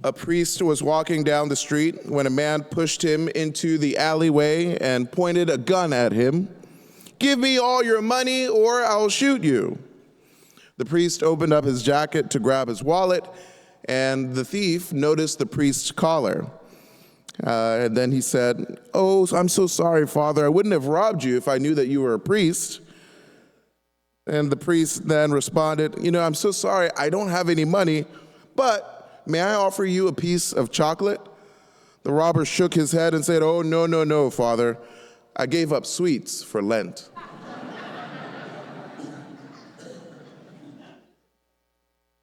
A priest was walking down the street when a man pushed him into the alleyway and pointed a gun at him. "Give me all your money or I'll shoot you." The priest opened up his jacket to grab his wallet, and the thief noticed the priest's collar. And then he said, "Oh, I'm so sorry, Father. I wouldn't have robbed you if I knew that you were a priest." And the priest then responded, "I'm so sorry. I don't have any money, but may I offer you a piece of chocolate?" The robber shook his head and said, "Oh, no, Father. I gave up sweets for Lent."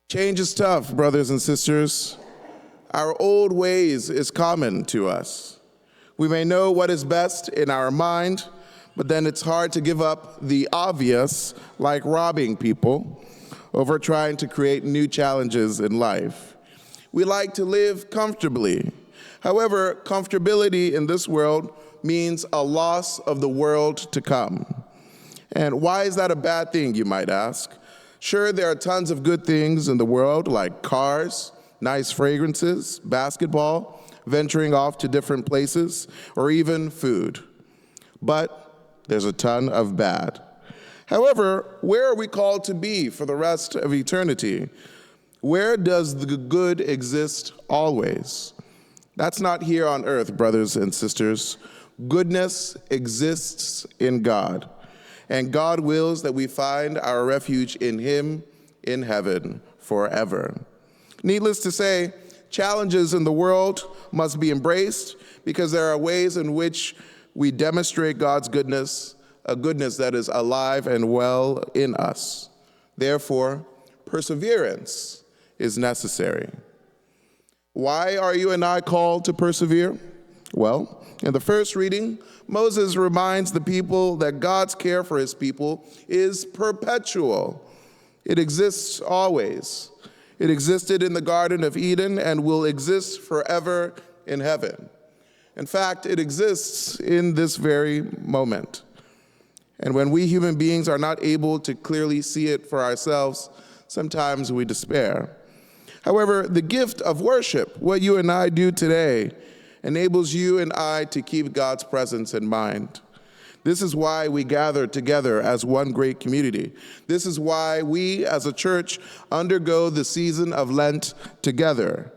Change is tough, brothers and sisters. Our old ways is common to us. We may know what is best in our mind, but then it's hard to give up the obvious, like robbing people, over trying to create new challenges in life. We like to live comfortably. However, comfortability in this world means a loss of the world to come. And why is that a bad thing, you might ask? Sure, there are tons of good things in the world, like cars, nice fragrances, basketball, venturing off to different places, or even food. But there's a ton of bad. However, where are we called to be for the rest of eternity? Where does the good exist always? That's not here on earth, brothers and sisters. Goodness exists in God, and God wills that we find our refuge in Him in heaven forever. Needless to say, challenges in the world must be embraced because there are ways in which we demonstrate God's goodness, a goodness that is alive and well in us. Therefore, perseverance is necessary. Why are you and I called to persevere? Well, in the first reading, Moses reminds the people that God's care for His people is perpetual. It exists always. It existed in the Garden of Eden and will exist forever in heaven. In fact, it exists in this very moment. And when we human beings are not able to clearly see it for ourselves, sometimes we despair. However, the gift of worship, what you and I do today, enables you and I to keep God's presence in mind. This is why we gather together as one great community. This is why we as a church undergo the season of Lent together,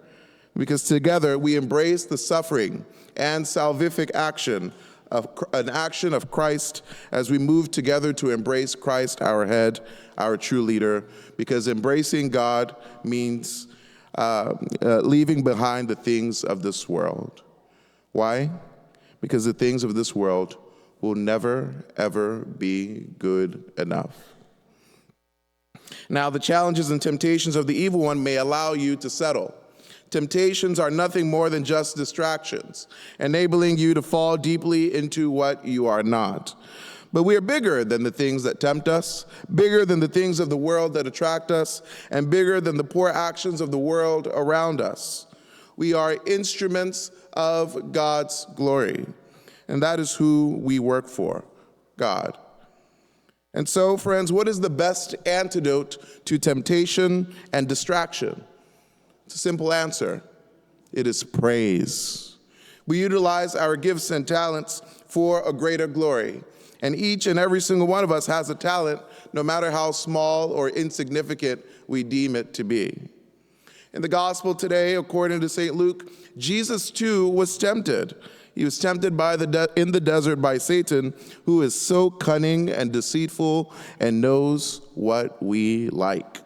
because together we embrace the suffering and salvific action of Christ as we move together to embrace Christ, our head, our true leader, because embracing God means leaving behind the things of this world. Why? Because the things of this world will never, ever be good enough. Now, the challenges and temptations of the evil one may allow you to settle. Temptations are nothing more than just distractions, enabling you to fall deeply into what you are not. But we are bigger than the things that tempt us, bigger than the things of the world that attract us, and bigger than the poor actions of the world around us. We are instruments of God's glory, and that is who we work for, God. And so, friends, what is the best antidote to temptation and distraction? It's a simple answer. It is praise. We utilize our gifts and talents for a greater glory. And each and every single one of us has a talent, no matter how small or insignificant we deem it to be. In the gospel today, according to St. Luke, Jesus too was tempted. He was tempted in the desert by Satan, who is so cunning and deceitful and knows what we like.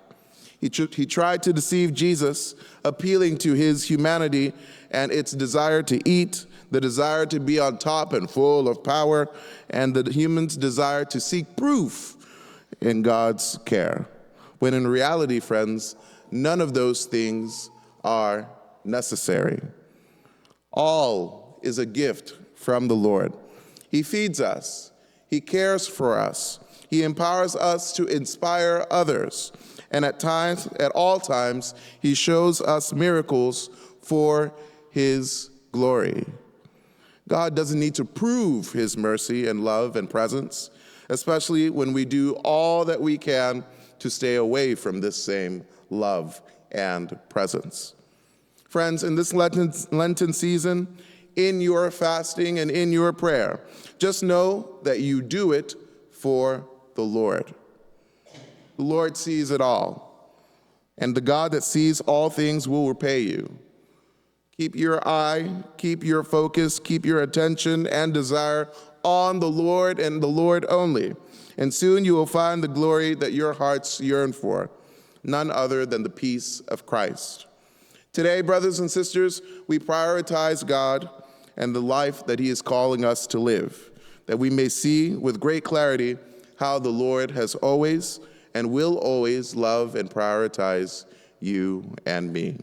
He tried to deceive Jesus, appealing to his humanity and its desire to eat, the desire to be on top and full of power, and the human's desire to seek proof in God's care. When in reality, friends, none of those things are necessary. All is a gift from the Lord. He feeds us. He cares for us. He empowers us to inspire others. And at all times, He shows us miracles for His glory. God doesn't need to prove His mercy and love and presence, especially when we do all that we can to stay away from this same love and presence. Friends, in this Lenten season, in your fasting and in your prayer, just know that you do it for the Lord. The Lord sees it all, and the God that sees all things will repay you. Keep your eye, keep your focus, keep your attention and desire on the Lord and the Lord only, and soon you will find the glory that your hearts yearn for, none other than the peace of Christ. Today, brothers and sisters, we prioritize God and the life that He is calling us to live, that we may see with great clarity how the Lord has always and will always love and prioritize you and me.